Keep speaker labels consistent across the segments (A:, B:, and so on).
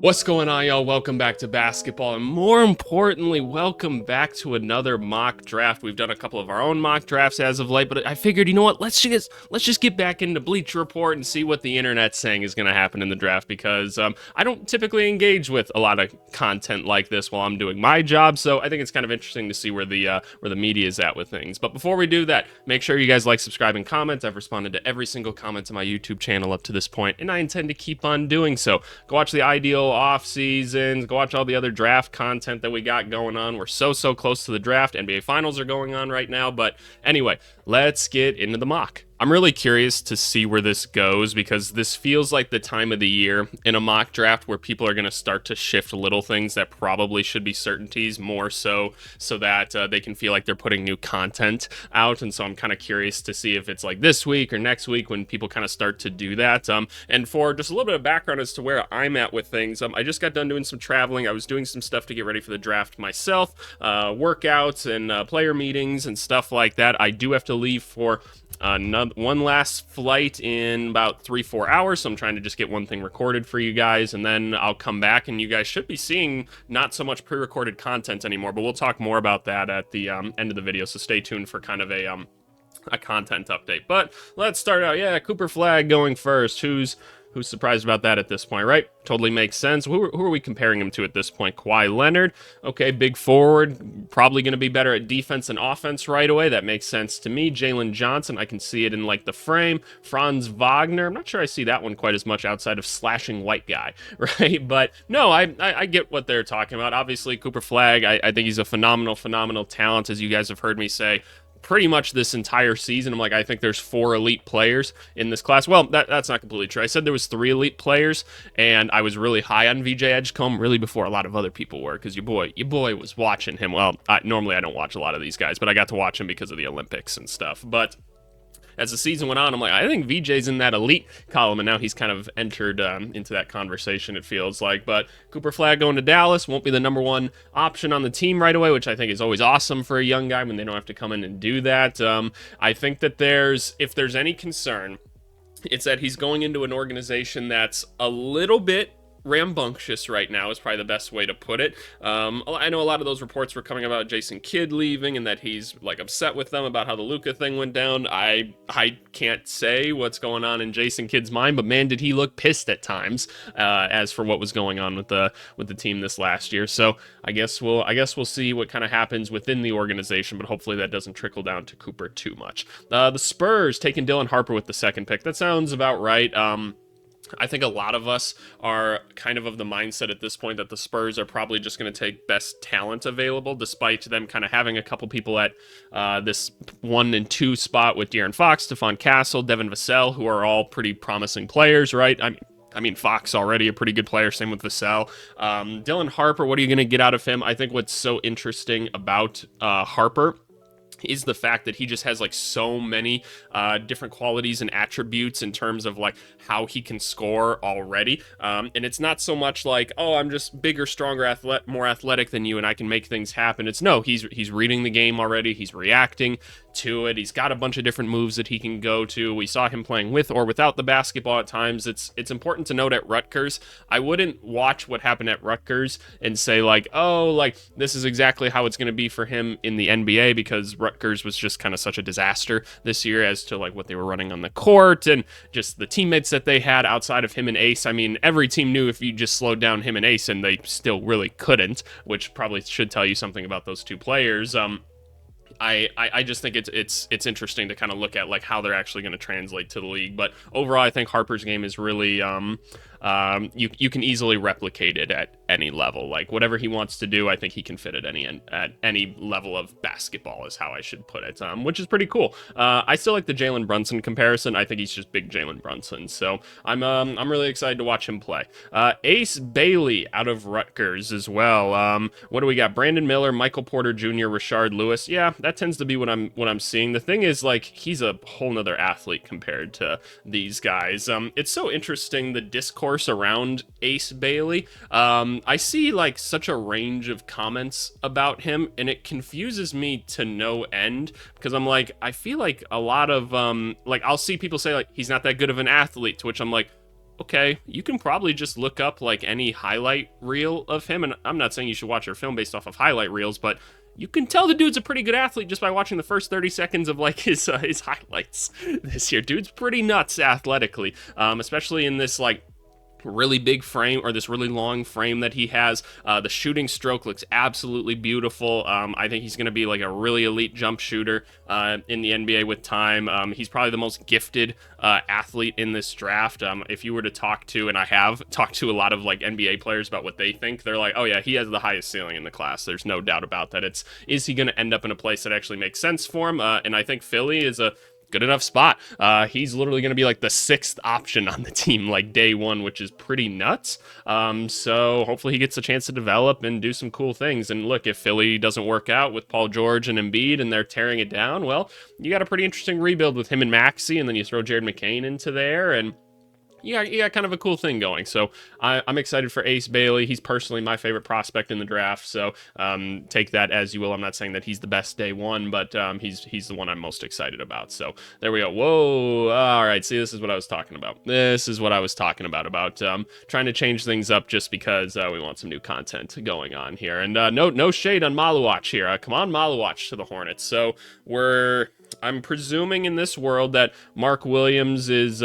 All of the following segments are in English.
A: What's going on, y'all? Welcome back to basketball, and more importantly, welcome back to another mock draft. We've done a couple of our own mock drafts as of late, but I figured, you know what? Let's just get back into Bleacher Report and see what the internet's saying is going to happen in the draft, because I don't typically engage with a lot of content like this while I'm doing my job. So I think it's kind of interesting to see where the media is at with things. But before we do that, make sure you guys like, subscribe, and comment. I've responded to every single comment on my YouTube channel up to this point, and I intend to keep on doing so. Go watch the Ideal off seasons, go watch all the other draft content that we got going on. We're so close to the draft. NBA finals are going on right now, but anyway, let's get into the mock. I'm really curious to see where this goes, because this feels like the time of the year in a mock draft where people are going to start to shift little things that probably should be certainties more so that they can feel like they're putting new content out. And so I'm kind of curious to see if it's like this week or next week when people kind of start to do that. And for just a little bit of background as to where I'm at with things, I just got done doing some traveling. I was doing some stuff to get ready for the draft myself, workouts and player meetings and stuff like that. I do have to leave for one last flight in about 3-4 hours, so I'm trying to just get one thing recorded for you guys, and then I'll come back and you guys should be seeing not so much pre-recorded content anymore, but we'll talk more about that at the end of the video, so stay tuned for kind of a content update. But let's start out. Yeah, Cooper Flag going first. Who's surprised about that at this point, right? Totally makes sense. Who are we comparing him to at this point? Kawhi Leonard. Okay, big forward. Probably going to be better at defense and offense right away. That makes sense to me. Jalen Johnson. I can see it in like the frame. Franz Wagner. I'm not sure I see that one quite as much outside of slashing white guy, right? But no, I get what they're talking about. Obviously, Cooper Flag. I think he's a phenomenal talent, as you guys have heard me say pretty much this entire season. I'm like, I think there's 4 elite players in this class. Well, that's not completely true. I said there was 3 elite players, and I was really high on VJ Edgecombe really before a lot of other people were, because your boy was watching him. Well, normally I don't watch a lot of these guys, but I got to watch him because of the Olympics and stuff. But as the season went on, I'm like, I think VJ's in that elite column, and now he's kind of entered into that conversation, it feels like. But Cooper Flag going to Dallas won't be the number one option on the team right away, which I think is always awesome for a young guy when they don't have to come in and do that. I think that if there's any concern, it's that he's going into an organization that's a little bit rambunctious right now is probably the best way to put it. I know a lot of those reports were coming about Jason Kidd leaving and that he's like upset with them about how the Luka thing went down. I can't say what's going on in Jason Kidd's mind, but man, did he look pissed at times as for what was going on with the team this last year. So I guess we'll see what kind of happens within the organization, but hopefully that doesn't trickle down to Cooper too much. The Spurs taking Dylan Harper with the 2nd pick. That sounds about right. I think a lot of us are kind of the mindset at this point that the Spurs are probably just going to take best talent available, despite them kind of having a couple people at this 1 and 2 spot with De'Aaron Fox, Stephon Castle, Devin Vassell, who are all pretty promising players, right? I mean, Fox already a pretty good player, same with Vassell. Dylan Harper, what are you going to get out of him? I think what's so interesting about Harper is the fact that he just has like so many different qualities and attributes in terms of like how he can score already. And it's not so much like, oh, I'm just bigger, stronger, more athletic than you and I can make things happen. It's no, he's reading the game already. He's reacting to it. He's got a bunch of different moves that he can go to. We saw him playing with or without the basketball at times. It's important to note at Rutgers, I wouldn't watch what happened at Rutgers and say like, oh, like this is exactly how it's going to be for him in the NBA, because Rutgers was just kind of such a disaster this year as to like what they were running on the court and just the teammates that they had outside of him and Ace. I mean, every team knew if you just slowed down him and Ace, and they still really couldn't, which probably should tell you something about those two players. I just think it's interesting to kind of look at like how they're actually going to translate to the league. But overall, I think Harper's game is really you can easily replicate it at any level. Like whatever he wants to do, I think he can fit at any level of basketball is how I should put it, which is pretty cool. I still like the Jalen Brunson comparison. I think he's just big Jalen Brunson. So I'm really excited to watch him play. Ace Bailey out of Rutgers as well. What do we got? Brandon Miller, Michael Porter Jr., Rashard Lewis. Yeah, that tends to be what I'm seeing. The thing is, like, he's a whole nother athlete compared to these guys. It's so interesting, the discourse around Ace Bailey. I see like such a range of comments about him, and it confuses me to no end, because I'm like, I feel like a lot of like I'll see people say like he's not that good of an athlete, to which I'm like, okay, you can probably just look up like any highlight reel of him, and I'm not saying you should watch your film based off of highlight reels, but you can tell the dude's a pretty good athlete just by watching the first 30 seconds of like his highlights this year. Dude's pretty nuts athletically, especially in this like really big frame, or this really long frame that he has. The shooting stroke looks absolutely beautiful. I think he's going to be like a really elite jump shooter in the NBA with time. He's probably the most gifted athlete in this draft. If you were to talk to, and I have talked to a lot of like NBA players about what they think, they're like, oh yeah, he has the highest ceiling in the class. There's no doubt about that. Is he going to end up in a place that actually makes sense for him? And I think Philly is a good enough spot. He's literally going to be like the 6th option on the team, like day one, which is pretty nuts. So hopefully he gets a chance to develop and do some cool things. And look, if Philly doesn't work out with Paul George and Embiid and they're tearing it down, well, you got a pretty interesting rebuild with him and Maxey, and then you throw Jared McCain into there, and you got kind of a cool thing going. So I'm excited for Ace Bailey. He's personally my favorite prospect in the draft. So take that as you will. I'm not saying that he's the best day one, but he's the one I'm most excited about. So there we go. Whoa. All right. See, this is what I was talking about. This is what I was talking about trying to change things up just because we want some new content going on here. And no shade on Maluach here. Come on, Maluach to the Hornets. So I'm presuming in this world that Mark Williams is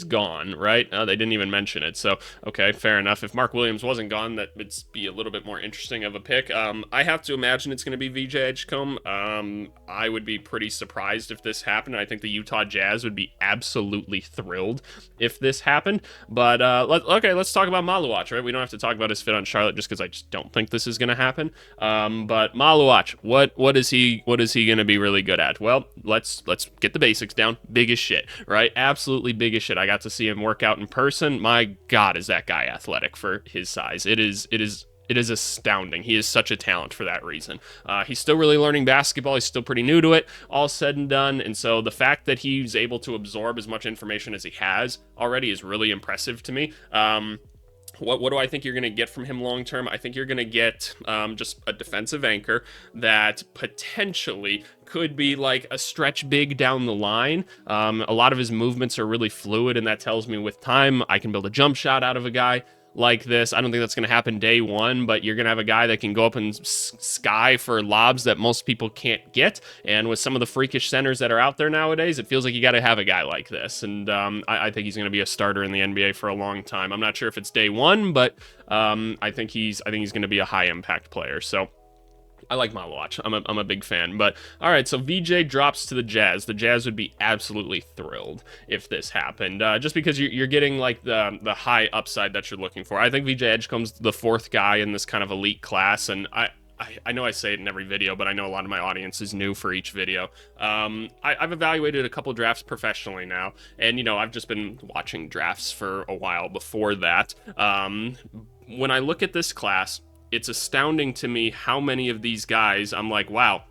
A: gone, right? They didn't even mention it. So, okay, fair enough. If Mark Williams wasn't gone, that would be a little bit more interesting of a pick. I have to imagine it's going to be VJ Edgecombe. I would be pretty surprised if this happened. I think the Utah Jazz would be absolutely thrilled if this happened. But, let's talk about Maluach, right? We don't have to talk about his fit on Charlotte just because I just don't think this is going to happen. But Maluach, what is he going to be really good at? Well, let's get the basics down. Big as shit, right? Absolutely big as shit. I got to see him work out in person. My God, is that guy athletic for his size? It is astounding. He is such a talent for that reason. He's still really learning basketball. He's still pretty new to it, all said and done. And so the fact that he's able to absorb as much information as he has already is really impressive to me. What do I think you're going to get from him long term? I think you're going to get just a defensive anchor that potentially could be like a stretch big down the line. A lot of his movements are really fluid, and that tells me with time I can build a jump shot out of a guy like this. I don't think that's going to happen day one, but you're going to have a guy that can go up and sky for lobs that most people can't get. And with some of the freakish centers that are out there nowadays, it feels like you got to have a guy like this. And I think he's going to be a starter in the NBA for a long time. I'm not sure if it's day one, but I think he's going to be a high impact player. So I like Maluach. I'm a big fan. But all right, so VJ drops to the Jazz. The Jazz would be absolutely thrilled if this happened, just because you're getting like the high upside that you're looking for. I think VJ Edgecombe's the 4th guy in this kind of elite class, and I know I say it in every video, but I know a lot of my audience is new for each video. I've evaluated a couple drafts professionally now, and I've just been watching drafts for a while before that. When I look at this class, it's astounding to me how many of these guys I'm like, wow,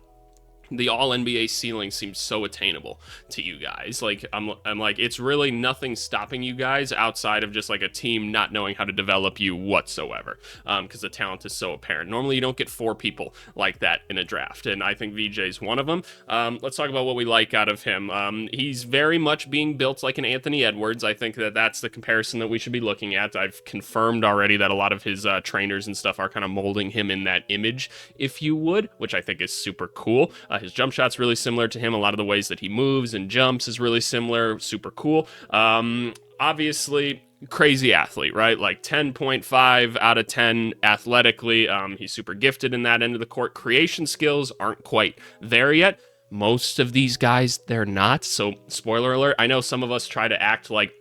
A: the all-NBA ceiling seems so attainable to you guys. Like, I'm like, it's really nothing stopping you guys outside of just like a team not knowing how to develop you whatsoever, because the talent is so apparent. Normally, you don't get 4 people like that in a draft, and I think VJ's one of them. Let's talk about what we like out of him. He's very much being built like an Anthony Edwards. I think that's the comparison that we should be looking at. I've confirmed already that a lot of his trainers and stuff are kind of molding him in that image, if you would, which I think is super cool. His jump shot's really similar to him. A lot of the ways that he moves and jumps is really similar. Super cool. Obviously, crazy athlete, right? Like 10.5 out of 10 athletically. He's super gifted in that end of the court. Creation skills aren't quite there yet. Most of these guys, they're not. So, spoiler alert, I know some of us try to act like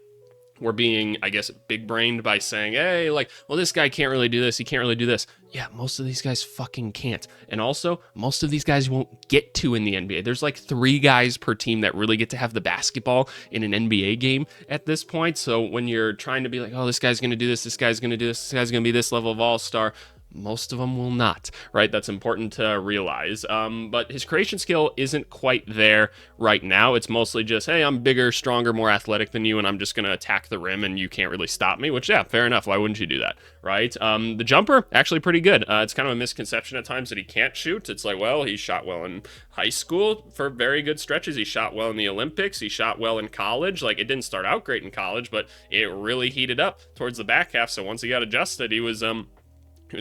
A: we're being, I guess, big-brained by saying, hey, like, well, this guy can't really do this, he can't really do this. Yeah, most of these guys fucking can't. And also, most of these guys won't get to in the NBA. There's like 3 guys per team that really get to have the basketball in an NBA game at this point. So when you're trying to be like, oh, this guy's going to do this, this guy's going to do this, this guy's going to be this level of all-star, Most of them will not, right? That's important to realize. But his creation skill isn't quite there right now. It's mostly just, hey, I'm bigger, stronger, more athletic than you, and I'm just going to attack the rim, and you can't really stop me, which, yeah, fair enough. Why wouldn't you do that, right? The jumper, actually pretty good. It's kind of a misconception at times that he can't shoot. It's like, well, he shot well in high school for very good stretches. He shot well in the Olympics. He shot well in college. Like, it didn't start out great in college, but it really heated up towards the back half. So once he got adjusted, he was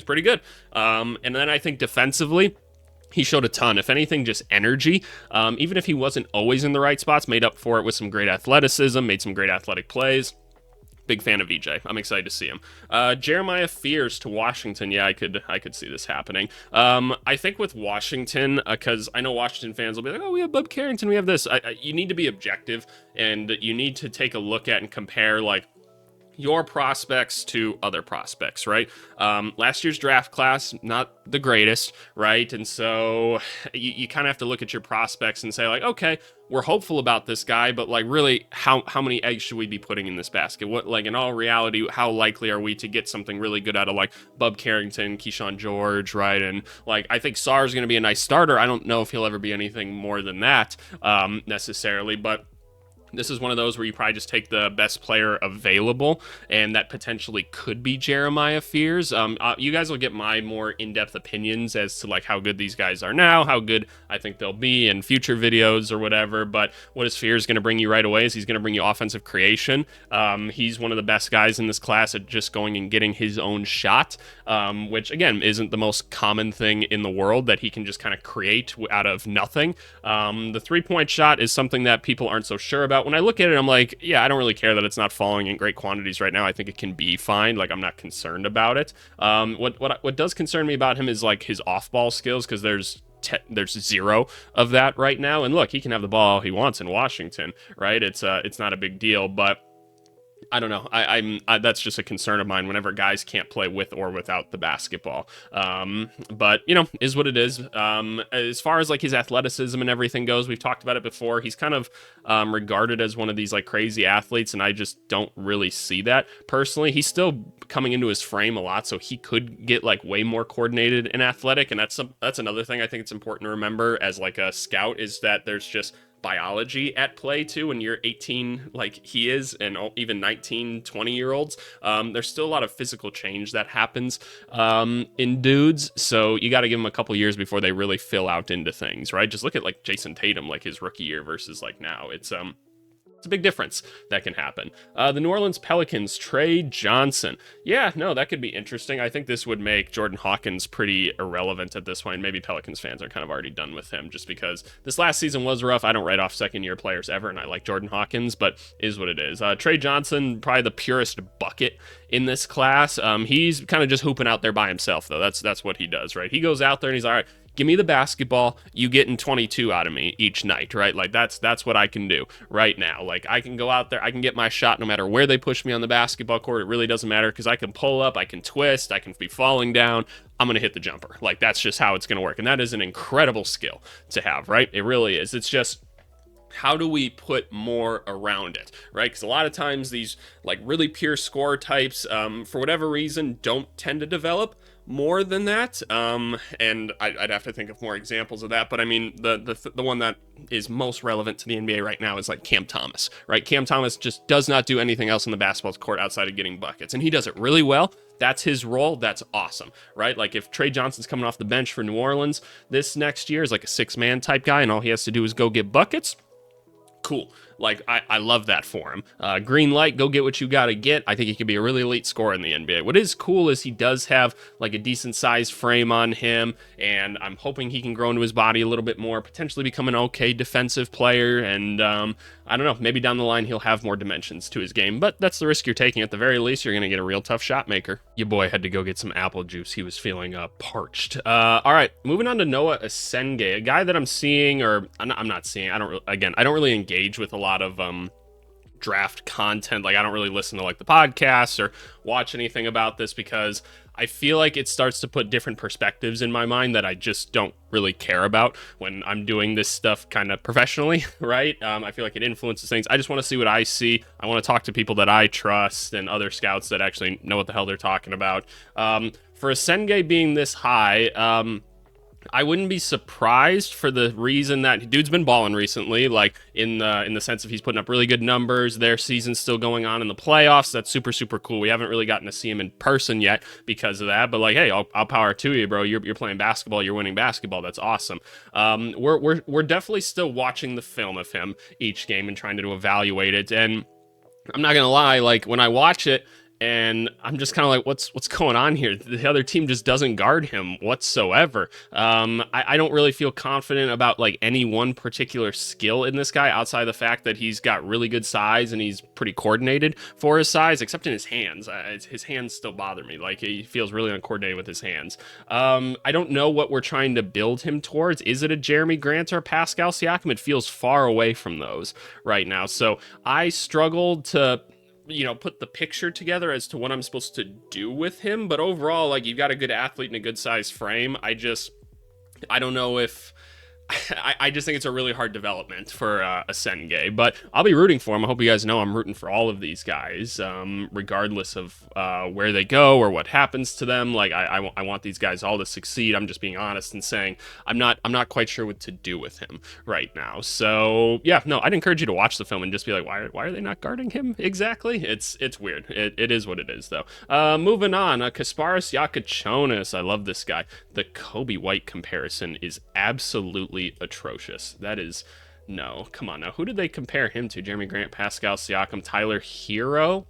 A: pretty good. And then I think defensively, he showed a ton. If anything, just energy. Even if he wasn't always in the right spots, made up for it with some great athleticism, made some great athletic plays. Big fan of VJ. I'm excited to see him. Jeremiah Fears to Washington. Yeah, I could see this happening. I think with Washington, because I know Washington fans will be like, oh, we have Bub Carrington, we have this. You need to be objective, and you need to take a look at and compare, like, your prospects to other prospects, right? Last year's draft class, not the greatest, right? And so you kind of have to look at your prospects and say, like, okay, we're hopeful about this guy, but like, really, how many eggs should we be putting in this basket? What, like, in all reality, how likely are we to get something really good out of, like, Bub Carrington, Keyshawn George, right? And like, I think Sarr is going to be a nice starter. I don't know if he'll ever be anything more than that necessarily, but this is one of those where you probably just take the best player available, and that potentially could be Jeremiah Fears. You guys will get my more in-depth opinions as to like how good these guys are now, how good I think they'll be in future videos or whatever. But what is Fears going to bring you right away is he's going to bring you offensive creation. He's one of the best guys in this class at just going and getting his own shot, which again isn't the most common thing in the world that he can just kind of create out of nothing. The three-point shot is something that people aren't so sure about. When I look at it, I'm like, yeah, I don't really care that it's not falling in great quantities right now. I think it can be fine. Like, I'm not concerned about it. What does concern me about him is like his off-ball skills, because there's zero of that right now. And look, he can have the ball all he wants in Washington, right? It's not a big deal, but I don't know. That's just a concern of mine whenever guys can't play with or without the basketball. But you know, is what it is. As far as like his athleticism and everything goes, we've talked about it before. He's kind of regarded as one of these like crazy athletes, and I just don't really see that personally. He's still coming into his frame a lot, so he could get like way more coordinated and athletic. And that's another thing I think it's important to remember as like a scout, is that there's just biology at play too. When you're 18 like he is, and even 19, 20-year-olds, there's still a lot of physical change that happens in dudes, so you got to give them a couple years before they really fill out into things, right? Just look at like Jason Tatum, like his rookie year versus like now. It's a big difference that can happen. The New Orleans Pelicans, Trey Johnson. Yeah, no, that could be interesting. I think this would make Jordan Hawkins pretty irrelevant at this point. Maybe Pelicans fans are kind of already done with him, just because this last season was rough. I don't write off second-year players ever, and I like Jordan Hawkins, but is what it is. Trey Johnson, probably the purest bucket in this class. He's kind of just hooping out there by himself, though. That's what he does, right? He goes out there and he's all right, give me the basketball, you getting 22 out of me each night, right? Like that's what I can do right now. Like, I can go out there, I can get my shot no matter where they push me on the basketball court. It really doesn't matter, because I can pull up, I can twist, I can be falling down, I'm going to hit the jumper. Like, that's just how it's going to work. And that is an incredible skill to have, right? It really is. It's just, how do we put more around it, right? Because a lot of times these like really pure scorer types, for whatever reason, don't tend to develop more than that. And I'd have to think of more examples of that. But I mean, the one that is most relevant to the NBA right now is like Cam Thomas, right? Cam Thomas just does not do anything else on the basketball court outside of getting buckets, and he does it really well. That's his role. That's awesome, right? Like, if Trey Johnson's coming off the bench for New Orleans this next year as like a 6-man type guy, and all he has to do is go get buckets, cool. Like, I love that for him. Green light, go get what you gotta get. I think he could be a really elite scorer in the NBA. What is cool is he does have like a decent sized frame on him, and I'm hoping he can grow into his body a little bit more, potentially become an okay defensive player, and I don't know, maybe down the line he'll have more dimensions to his game, but that's the risk you're taking. At the very least, you're gonna get a real tough shot maker. Your boy had to go get some apple juice. He was feeling parched. All right, moving on to Noah Asenge, a guy that I'm seeing, or I'm not seeing, I don't really engage with a lot of draft content. Like, I don't really listen to like the podcasts or watch anything about this because I feel like it starts to put different perspectives in my mind that I just don't really care about when I'm doing this stuff kind of professionally, right? I feel like it influences things. I just want to see what I see. I want to talk to people that I trust and other scouts that actually know what the hell they're talking about. For a Senge being this high, I wouldn't be surprised for the reason that dude's been balling recently, like in the sense of he's putting up really good numbers. Their season's still going on in the playoffs. That's super, super cool. We haven't really gotten to see him in person yet because of that. But like, hey, I'll power to you, bro. You're playing basketball. You're winning basketball. That's awesome. We're definitely still watching the film of him each game and trying to evaluate it. And I'm not gonna lie, like when I watch it, and I'm just kind of like, what's going on here? The other team just doesn't guard him whatsoever. I don't really feel confident about like any one particular skill in this guy outside of the fact that he's got really good size and he's pretty coordinated for his size, except in his hands. His hands still bother me. Like he feels really uncoordinated with his hands. I don't know what we're trying to build him towards. Is it a Jeremy Grant or Pascal Siakam? It feels far away from those right now. So I struggled to put the picture together as to what I'm supposed to do with him. But overall, like, you've got a good athlete and a good size frame. I don't know if I just think it's a really hard development for a Senge, but I'll be rooting for him. I hope you guys know I'm rooting for all of these guys, regardless of where they go or what happens to them. Like I want these guys all to succeed. I'm just being honest and saying I'm not quite sure what to do with him right now. So yeah, no, I'd encourage you to watch the film and just be like, why are they not guarding him exactly? It's weird. It is what it is though. Moving on, Kasparas Yakachonis. I love this guy. The Kobe White comparison is absolutely atrocious. That is, no, come on now. Who did they compare him to? Jeremy Grant, Pascal Siakam, Tyler Hero?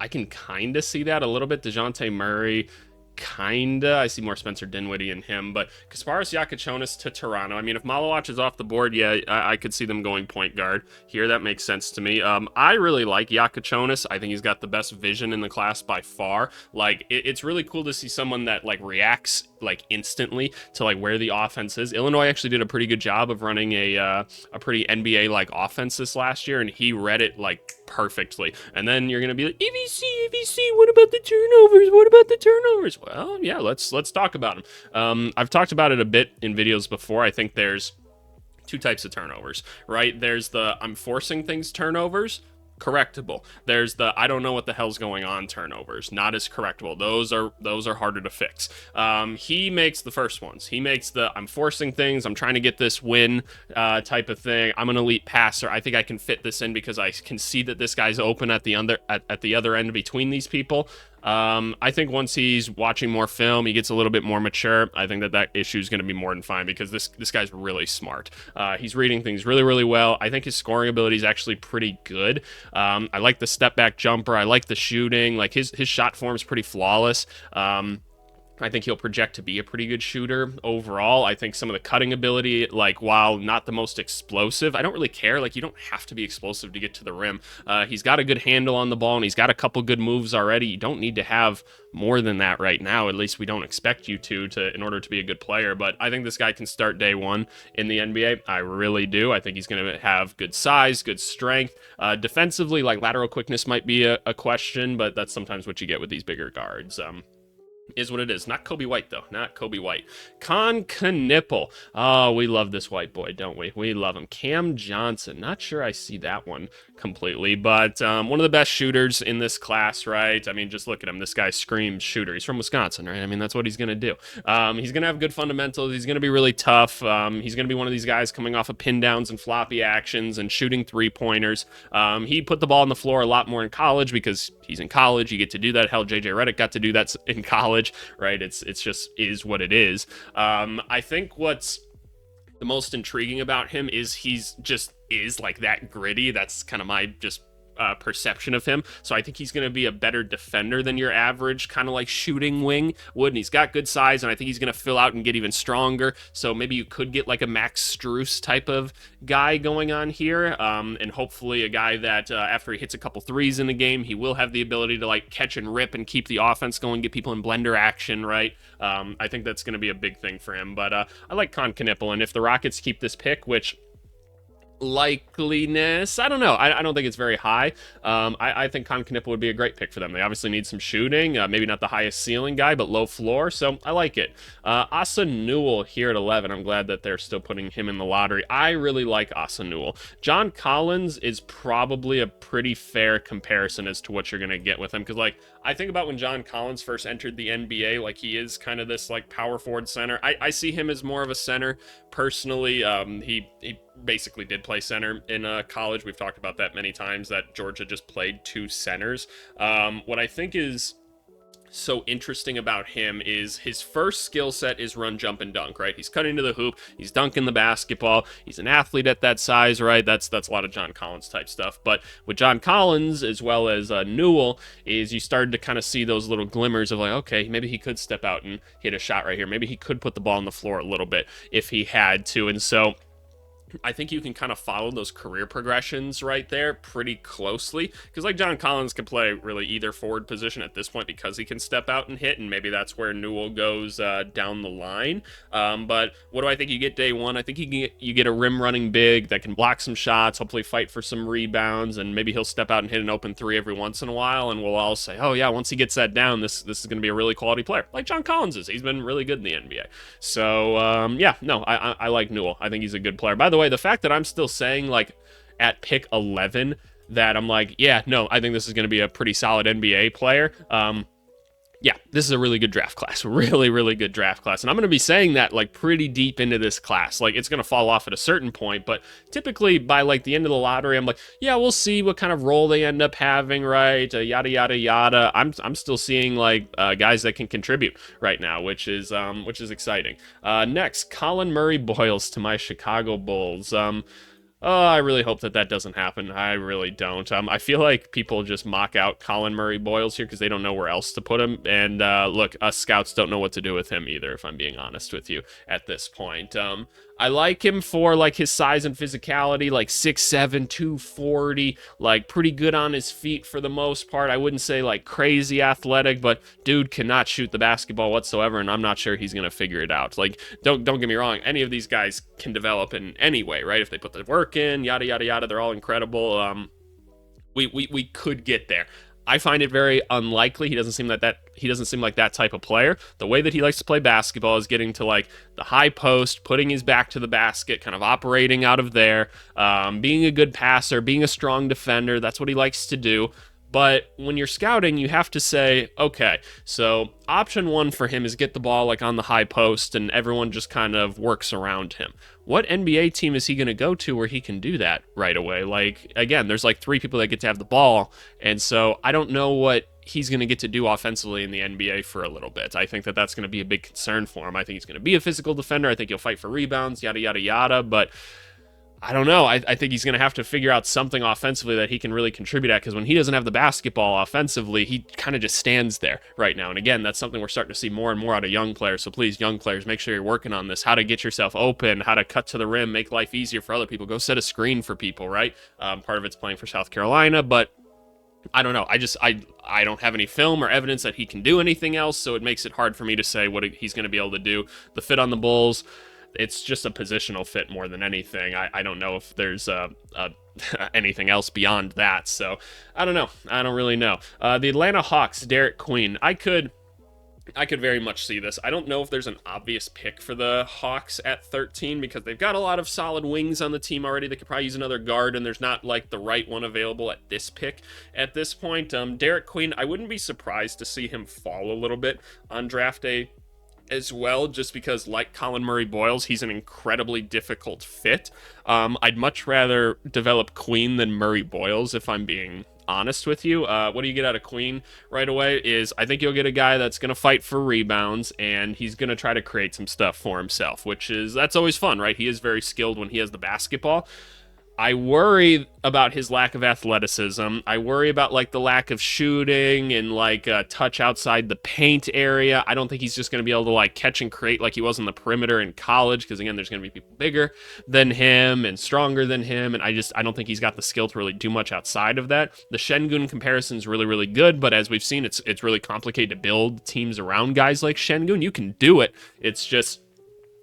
A: I can kind of see that a little bit. DeJounte Murray, kinda. I see more Spencer Dinwiddie in him, but Kasparas Yakachonis to Toronto. I mean, if Malawach is off the board, yeah, I could see them going point guard here. That makes sense to me. I really like Yakachonis. I think he's got the best vision in the class by far. Like, it's really cool to see someone that like reacts like instantly to like where the offense is. Illinois actually did a pretty good job of running a pretty NBA like offense this last year, and he read it like perfectly. And then you're gonna be like, EVC, what about the turnovers? What about the turnovers? Well, yeah, let's talk about them. I've talked about it a bit in videos before. I think there's two types of turnovers, right? There's the I'm forcing things turnovers, correctable. There's the I don't know what the hell's going on turnovers, not as correctable. Those are harder to fix. He makes the first ones. He makes the I'm forcing things, I'm trying to get this win type of thing. I'm an elite passer. I think I can fit this in because I can see that this guy's open at the other end between these people. I think once he's watching more film, he gets a little bit more mature. I think that issue is going to be more than fine because this guy's really smart. He's reading things really, really well. I think his scoring ability is actually pretty good. I like the step back jumper. I like the shooting. Like his shot form is pretty flawless. I think he'll project to be a pretty good shooter overall. I think some of the cutting ability, like while not the most explosive, I don't really care. Like you don't have to be explosive to get to the rim. He's got a good handle on the ball and he's got a couple good moves already. You don't need to have more than that right now. At least we don't expect you to in order to be a good player. But I think this guy can start day one in the NBA. I really do. I think he's going to have good size, good strength. Defensively, like lateral quickness might be a question, but that's sometimes what you get with these bigger guards. Is what it is. Not Kobe White, though. Not Kobe White. Con Knipple. Oh, we love this white boy, don't we? We love him. Cam Johnson. Not sure I see that one completely, but one of the best shooters in this class, right? I mean, just look at him. This guy screams shooter. He's from Wisconsin, right? I mean, that's what he's going to do. He's going to have good fundamentals. He's going to be really tough. He's going to be one of these guys coming off of pin downs and floppy actions and shooting three-pointers. He put the ball on the floor a lot more in college because he's in college. You get to do that. Hell, JJ Redick got to do that in college. Right, it's just is what it is. I think what's the most intriguing about him is he's just is like that gritty. That's kind of my just perception of him. So I think he's going to be a better defender than your average kind of like shooting wing would. And he's got good size, and I think he's going to fill out and get even stronger. So maybe you could get like a Max Strus type of guy going on here, and hopefully a guy that after he hits a couple threes in the game, he will have the ability to like catch and rip and keep the offense going, get people in blender action, right? I think that's going to be a big thing for him. But I like Con Knipple, and if the Rockets keep this pick, which likeliness, I don't know. I don't think it's very high. I think Con Knipple would be a great pick for them. They obviously need some shooting, maybe not the highest ceiling guy, but low floor, so I like it. Asa Newell here at 11. I'm glad that they're still putting him in the lottery. I really like Asa Newell. John Collins is probably a pretty fair comparison as to what you're going to get with him, because, like, I think about when John Collins first entered the NBA, like, he is kind of this, like, power forward center. I see him as more of a center, personally. He basically did play center in college. We've talked about that many times, that Georgia just played two centers. What I think is so interesting about him is his first skill set is run, jump, and dunk, right? He's cutting to the hoop, he's dunking the basketball, he's an athlete at that size, right? That's a lot of John Collins type stuff. But with John Collins, as well as Newell, is you started to kind of see those little glimmers of like, okay, maybe he could step out and hit a shot right here. Maybe he could put the ball on the floor a little bit if he had to. And so I think you can kind of follow those career progressions right there pretty closely, because like John Collins can play really either forward position at this point because he can step out and hit, and maybe that's where Newell goes down the line. But what do I think you get day one? I think you get a rim running big that can block some shots, hopefully fight for some rebounds, and maybe he'll step out and hit an open three every once in a while, and we'll all say, oh yeah, once he gets that down, this is going to be a really quality player, like John Collins is. He's been really good in the NBA. So yeah, no, I like Newell. I think he's a good player. By the way, the fact that I'm still saying, like, at pick 11 that I'm like, yeah, no, I think this is going to be a pretty solid NBA player. Yeah, this is a really good draft class. Really, really good draft class. And I'm going to be saying that, like, pretty deep into this class. Like, it's going to fall off at a certain point, but typically by, like, the end of the lottery, I'm like, yeah, we'll see what kind of role they end up having, right? Yada, yada, yada. I'm still seeing, like, guys that can contribute right now, which is exciting. Next, Colin Murray Boyles to my Chicago Bulls. Oh, I really hope that doesn't happen. I really don't. I feel like people just mock out Colin Murray Boyles here because they don't know where else to put him. And look, us scouts don't know what to do with him either, if I'm being honest with you at this point. I like him for, like, his size and physicality, like 6'7", 240, like pretty good on his feet for the most part. I wouldn't say like crazy athletic, but dude cannot shoot the basketball whatsoever, and I'm not sure he's gonna figure it out. Like, don't get me wrong, any of these guys can develop in any way, right? If they put the work in, yada yada yada, they're all incredible. We could get there. I find it very unlikely. He doesn't seem like that type of player. The way that he likes to play basketball is getting to, like, the high post, putting his back to the basket, kind of operating out of there, being a good passer, being a strong defender. That's what he likes to do. But when you're scouting, you have to say, okay, so option one for him is get the ball, like, on the high post, and everyone just kind of works around him. What NBA team is he going to go to where he can do that right away? Like, again, there's like 3 people that get to have the ball, and so I don't know what he's going to get to do offensively in the NBA for a little bit. I think that's going to be a big concern for him. I think he's going to be a physical defender. I think he'll fight for rebounds, yada, yada, yada, but I don't know. I think he's going to have to figure out something offensively that he can really contribute at, because when he doesn't have the basketball offensively, he kind of just stands there right now. And again, that's something we're starting to see more and more out of young players. So please, young players, make sure you're working on this, how to get yourself open, how to cut to the rim, make life easier for other people. Go set a screen for people, right? Part of it's playing for South Carolina, but I don't know. I don't have any film or evidence that he can do anything else, so it makes it hard for me to say what he's going to be able to do. The fit on the Bulls, it's just a positional fit more than anything. I don't know if there's anything else beyond that. So I don't know. I don't really know. The Atlanta Hawks, Derek Queen. I could very much see this. I don't know if there's an obvious pick for the Hawks at 13, because they've got a lot of solid wings on the team already. They could probably use another guard, and there's not, like, the right one available at this pick at this point. Derek Queen, I wouldn't be surprised to see him fall a little bit on draft day as well, just because, like Colin Murray Boyles, he's an incredibly difficult fit. I'd much rather develop Queen than Murray Boyles, if I'm being honest with you. What do you get out of Queen right away is I think you'll get a guy that's going to fight for rebounds, and he's going to try to create some stuff for himself, that's always fun, right? He is very skilled when he has the basketball. I worry about his lack of athleticism. I worry about, like, the lack of shooting and, like, touch outside the paint area. I don't think he's just going to be able to, like, catch and create like he was on the perimeter in college, because, again, there's going to be people bigger than him and stronger than him, and I don't think he's got the skill to really do much outside of that. The Şengün comparison is really, really good, but as we've seen, it's really complicated to build teams around guys like Şengün. You can do it. It's just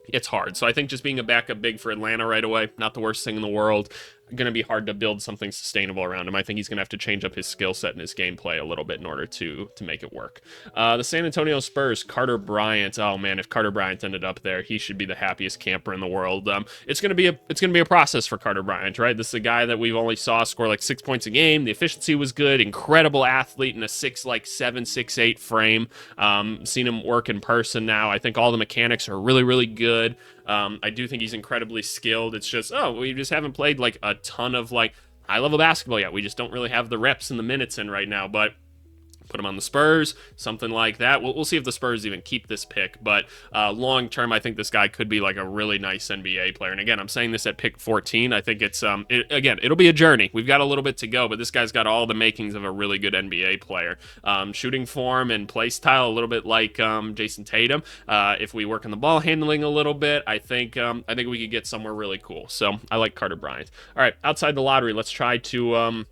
A: it's hard. So I think just being a backup big for Atlanta right away, not the worst thing in the world. Going to be hard to build something sustainable around him. I think he's going to have to change up his skill set and his gameplay a little bit in order to make it work. The San Antonio Spurs, Carter Bryant. Oh man, if Carter Bryant ended up there, he should be the happiest camper in the world. It's going to be a process for Carter Bryant, right? This is a guy that we've only saw score like 6 points a game. The efficiency was good, incredible athlete in a 6'7", 6'8" frame. Seen him work in person now. I think all the mechanics are really, really good. I do think he's incredibly skilled. It's just, we just haven't played like a ton of like high level basketball yet. We just don't really have the reps and the minutes in right now, but put him on the Spurs, something like that. We'll see if the Spurs even keep this pick, but long term, I think this guy could be like a really nice NBA player. And again, I'm saying this at pick 14. I think it's it'll be a journey. We've got a little bit to go, but this guy's got all the makings of a really good NBA player. Shooting form and play style a little bit like Jason Tatum. If we work on the ball handling a little bit, I think we could get somewhere really cool. So I like Carter Bryant. All right, outside the lottery, let's try to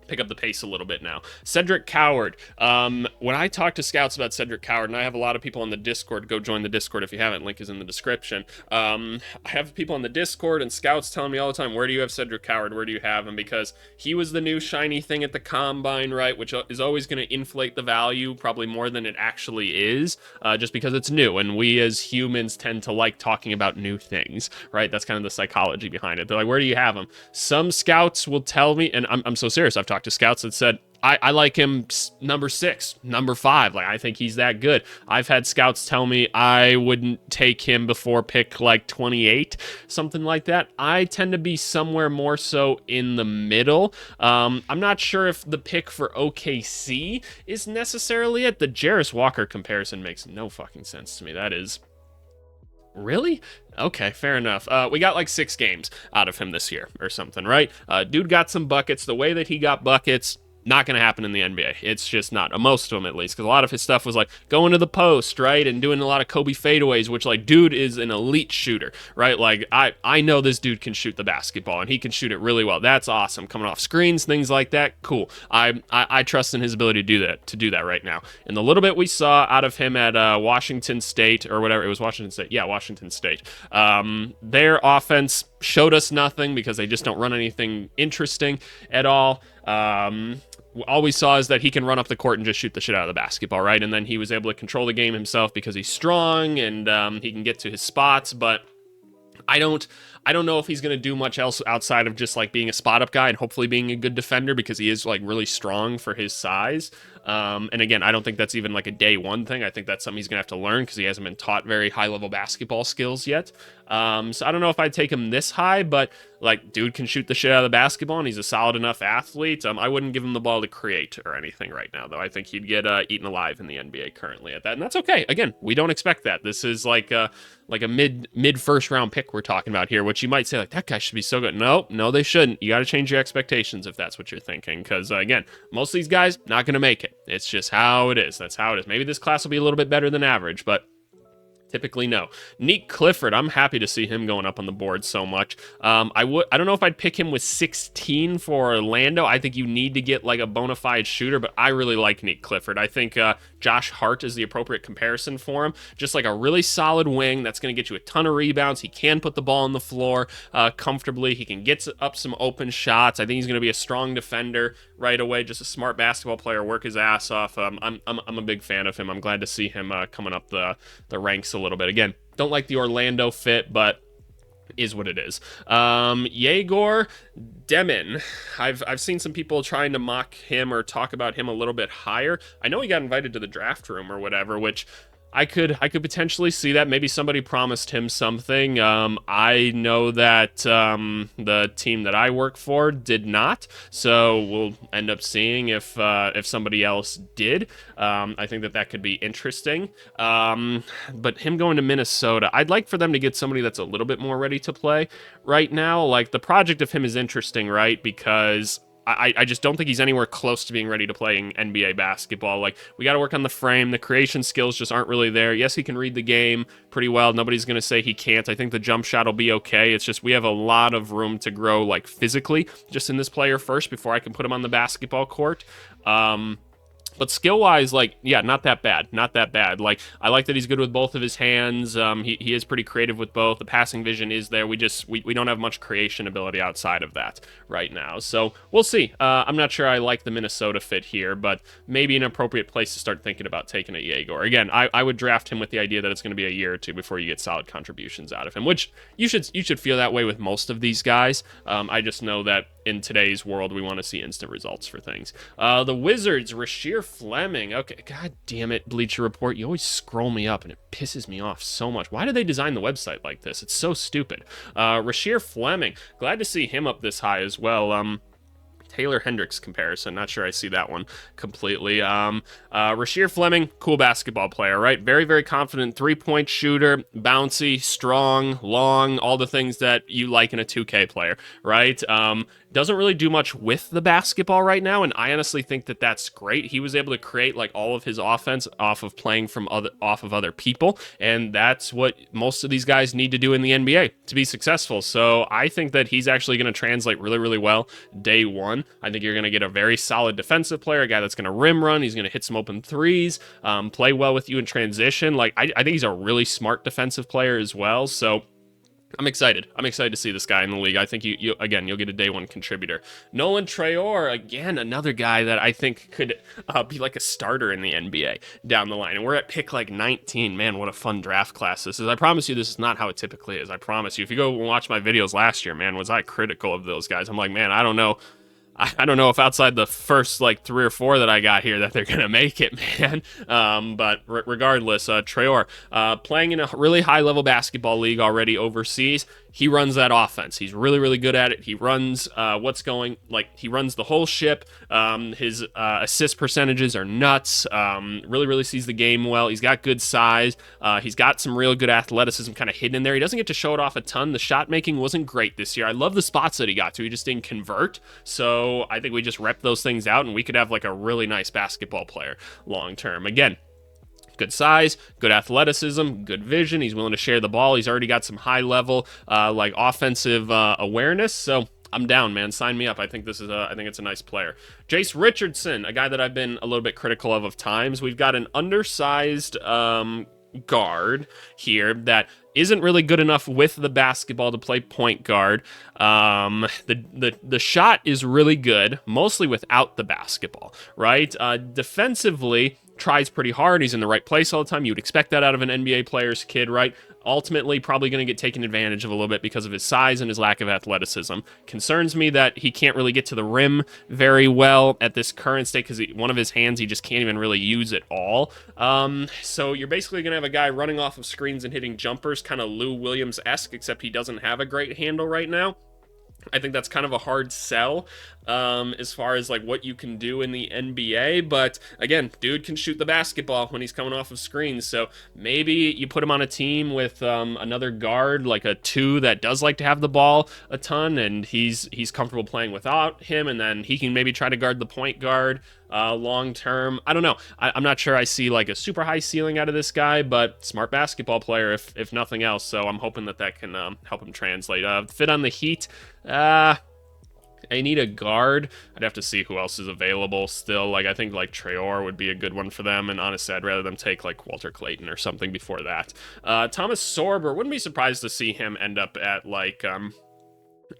A: pick up the pace a little bit now. Cedric Coward. When I talk to scouts about Cedric Coward, and I have a lot of people on the Discord, go join the Discord if you haven't, link is in the description. I have people on the Discord and scouts telling me all the time, where do you have Cedric Coward? Where do you have him? Because he was the new shiny thing at the Combine, right? Which is always going to inflate the value, probably more than it actually is, just because it's new. And we as humans tend to like talking about new things, right? That's kind of the psychology behind it. They're like, where do you have him? Some scouts will tell me, and I'm so serious, I've talked to scouts that said, I like him number 6, number 5. Like, I think he's that good. I've had scouts tell me I wouldn't take him before pick like 28, something like that. I tend to be somewhere more so in the middle. I'm not sure if the pick for OKC is necessarily it. The Jarris Walker comparison makes no fucking sense to me. That is... Really? Okay, fair enough. We got like 6 games out of him this year or something, right? Dude got some buckets. The way that he got buckets, not going to happen in the NBA. It's just not. Most of them, at least. Because a lot of his stuff was like going to the post, right? And doing a lot of Kobe fadeaways, which like, dude is an elite shooter, right? Like, I know this dude can shoot the basketball and he can shoot it really well. That's awesome. Coming off screens, things like that. Cool. I trust in his ability to do that right now. And the little bit we saw out of him at Washington State or whatever, it was Washington State. Yeah, Washington State. Their offense showed us nothing because they just don't run anything interesting at all. All we saw is that he can run up the court and just shoot the shit out of the basketball, right? And then he was able to control the game himself because he's strong and he can get to his spots, but I don't know if he's going to do much else outside of just like being a spot up guy and hopefully being a good defender because he is like really strong for his size. And again, I don't think that's even like a day one thing. I think that's something he's going to have to learn because he hasn't been taught very high level basketball skills yet. So I don't know if I'd take him this high, but like, dude can shoot the shit out of the basketball and he's a solid enough athlete. I wouldn't give him the ball to create or anything right now, though. I think he'd get eaten alive in the NBA currently at that, and that's okay. Again, we don't expect that. This is like a mid first round pick we're talking about here, which you might say like that guy should be so good. No, they shouldn't. You got to change your expectations if that's what you're thinking, because again, most of these guys not going to make it. It's just how it is. That's how it is. Maybe this class will be a little bit better than average, but typically no. Nick Clifford, I'm happy to see him going up on the board so much. I don't know if I'd pick him with 16 for Orlando. I think you need to get like a bona fide shooter, but I really like Nick Clifford. I think Josh Hart is the appropriate comparison for him. Just like a really solid wing that's going to get you a ton of rebounds. He can put the ball on the floor comfortably. He can get up some open shots. I think he's going to be a strong defender right away. Just a smart basketball player, work his ass off. I'm a big fan of him. I'm glad to see him coming up the ranks a little bit. Again, don't like the Orlando fit, but is what it is. Yegor Demean. I've seen some people trying to mock him or talk about him a little bit higher. I know he got invited to the draft room or whatever, which I could potentially see that. Maybe somebody promised him something. I know that the team that I work for did not, so we'll end up seeing if somebody else did. I think that could be interesting. But him going to Minnesota, I'd like for them to get somebody that's a little bit more ready to play right now. Like, the project of him is interesting, right? Because I just don't think he's anywhere close to being ready to play in NBA basketball. Like, we got to work on the frame. The creation skills just aren't really there. Yes, he can read the game pretty well. Nobody's going to say he can't. I think the jump shot will be okay. It's just we have a lot of room to grow, like, physically, just in this player first before I can put him on the basketball court. But skill-wise, like, yeah, not that bad. Not that bad. Like, I like that he's good with both of his hands. He is pretty creative with both. The passing vision is there. We don't have much creation ability outside of that right now. So we'll see. I'm not sure I like the Minnesota fit here, but maybe an appropriate place to start thinking about taking a Yegor. Again, I would draft him with the idea that it's going to be a year or two before you get solid contributions out of him, which you should feel that way with most of these guys. I just know that in today's world, we want to see instant results for things. The Wizards, Rasheer Fleming. Okay, god damn it, Bleacher Report. You always scroll me up, and it pisses me off so much. Why did they design the website like this? It's so stupid. Rasheer Fleming. Glad to see him up this high as well. Taylor Hendricks comparison. Not sure I see that one completely. Rasheer Fleming, cool basketball player, right? Very, very confident three-point shooter, bouncy, strong, long, all the things that you like in a 2K player, right? Doesn't really do much with the basketball right now, and I honestly think that that's great. He was able to create like all of his offense off of playing off of other people, and that's what most of these guys need to do in the NBA to be successful. So I think that he's actually going to translate really, really well day one. I think you're going to get a very solid defensive player, a guy that's going to rim run. He's going to hit some open threes, play well with you in transition. Like I think he's a really smart defensive player as well. So I'm excited. I'm excited to see this guy in the league. I think you'll get a day one contributor. Nolan Traore, again, another guy that I think could be like a starter in the NBA down the line. And we're at pick like 19. Man, what a fun draft class this is. I promise you this is not how it typically is. I promise you. If you go watch my videos last year, man, was I critical of those guys? I'm like, man, I don't know if outside the first like 3 or 4 that I got here that they're gonna make it, man. But regardless, Traore playing in a really high level basketball league already overseas. He runs that offense. He's really, really good at it. He runs he runs the whole ship. His assist percentages are nuts. Really, really sees the game well. He's got good size. He's got some real good athleticism kind of hidden in there. He doesn't get to show it off a ton. The shot making wasn't great this year. I love the spots that he got to. He just didn't convert. So I think we just rep those things out, and we could have like a really nice basketball player long term. Again, good size, good athleticism, good vision. He's willing to share the ball. He's already got some high level offensive awareness. So I'm down, man. Sign me up. I think it's a nice player. Jace Richardson, a guy that I've been a little bit critical of times. We've got an undersized guard here that isn't really good enough with the basketball to play point guard. The shot is really good, mostly without the basketball, right? Defensively, tries pretty hard. He's in the right place all the time. You would expect that out of an NBA player's kid, right? Ultimately, probably going to get taken advantage of a little bit because of his size and his lack of athleticism. Concerns me that he can't really get to the rim very well at this current state because one of his hands, he just can't even really use at all. So you're basically going to have a guy running off of screens and hitting jumpers, kind of Lou Williams-esque, except he doesn't have a great handle right now. I think that's kind of a hard sell as far as like what you can do in the NBA. But again, dude can shoot the basketball when he's coming off of screens. So maybe you put him on a team with another guard, like a 2 that does like to have the ball a ton, and he's comfortable playing without him, and then he can maybe try to guard the point guard long term. I don't know. I'm not sure I see like a super high ceiling out of this guy, but smart basketball player if nothing else. So I'm hoping that can help him translate. Fit on the Heat. I need a guard. I'd have to see who else is available still. Like, I think, like, Traore would be a good one for them, and honestly, I'd rather them take, like, Walter Clayton or something before that. Thomas Sorber, wouldn't be surprised to see him end up at, like,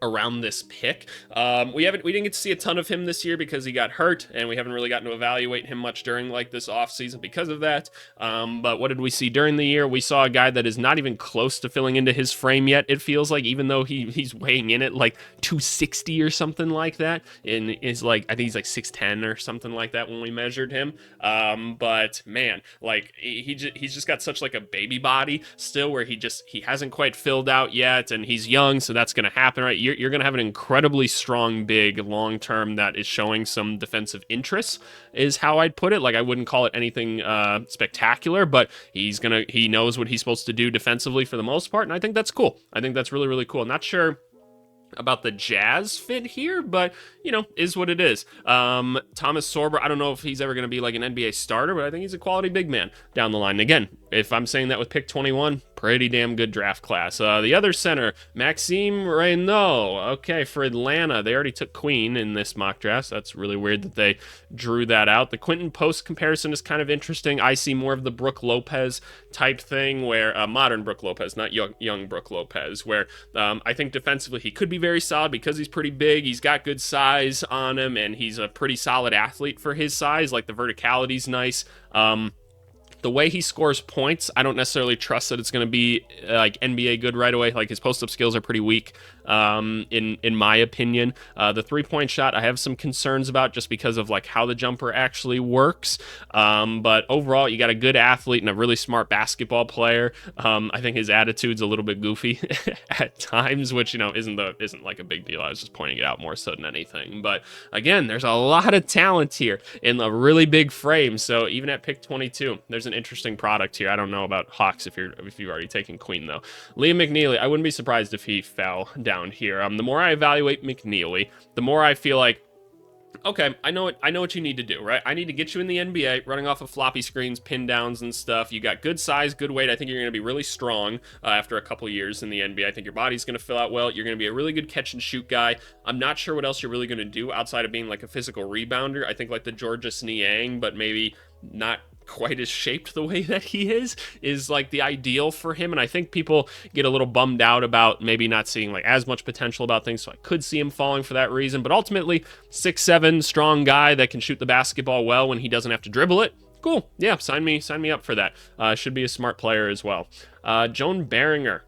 A: around this pick. We didn't get to see a ton of him this year because he got hurt, and we haven't really gotten to evaluate him much during like this offseason because of that. But what did we see during the year? We saw a guy that is not even close to filling into his frame yet, it feels like, even though he's weighing in at like 260 or something like that, and is like, I think he's like 6'10 or something like that when we measured him. But man, like he's just got such like a baby body still, where he hasn't quite filled out yet, and he's young, so that's gonna happen, right? You're going to have an incredibly strong big long term that is showing some defensive interests, is how I'd put it. Like, I wouldn't call it anything spectacular, but he knows what he's supposed to do defensively for the most part, and I think that's cool. I think that's really, really cool. Not sure about the Jazz fit here, but is what it is. Thomas Sorber, I don't know if he's ever going to be like an NBA starter, but I think he's a quality big man down the line. Again, if I'm saying that with pick 21, pretty damn good draft class. The other center, Maxime Reynaud. Okay, for Atlanta, they already took Queen in this mock draft. So that's really weird that they drew that out. The Quentin Post comparison is kind of interesting. I see more of the Brook Lopez type thing, where modern Brook Lopez, not young Brook Lopez, where I think defensively he could be very solid because he's pretty big. He's got good size on him, and he's a pretty solid athlete for his size. Like, the verticality's nice. The way he scores points, I don't necessarily trust that it's going to be like NBA good right away. Like, his post-up skills are pretty weak, in my opinion. The three-point shot, I have some concerns about just because of like how the jumper actually works. But overall, you got a good athlete and a really smart basketball player. I think his attitude's a little bit goofy at times, which, you know, isn't like a big deal. I was just pointing it out more so than anything. But again, there's a lot of talent here in a really big frame. So even at pick 22, there's an interesting product here. I don't know about Hawks if you've already taken Queen though. Liam McNeely, I wouldn't be surprised if he fell down here. The more I evaluate McNeely, the more I feel like, okay, I know what you need to do, right? I need to get you in the NBA, running off of floppy screens, pin downs and stuff. You got good size, good weight. I think you're going to be really strong after a couple years in the NBA. I think your body's going to fill out well. You're going to be a really good catch and shoot guy. I'm not sure what else you're really going to do outside of being like a physical rebounder. I think like the Georges Niang, but maybe not quite as shaped the way that he is like the ideal for him. And I think people get a little bummed out about maybe not seeing like as much potential about things, so I could see him falling for that reason. But ultimately, 6'7", strong guy that can shoot the basketball well when he doesn't have to dribble it. Cool. Yeah, sign me up for that. Should be a smart player as well. Joan Beringer.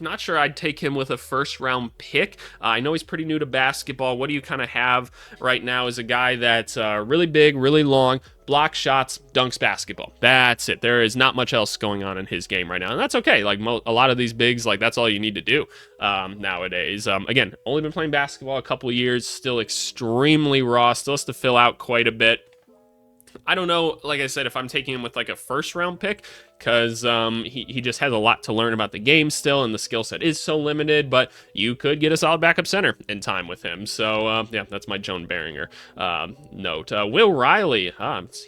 A: Not sure I'd take him with a first-round pick. I know he's pretty new to basketball. What do you kind of have right now is a guy that's really big, really long, blocks shots, dunks basketball. That's it. There is not much else going on in his game right now, and that's okay. Like, a lot of these bigs, like, that's all you need to do nowadays. Again, only been playing basketball a couple of years, still extremely raw, still has to fill out quite a bit. I don't know, like I said, if I'm taking him with like a first round pick, because he just has a lot to learn about the game still, and the skill set is so limited, but you could get a solid backup center in time with him. So, yeah, that's my Joan Beringer note. Will Riley,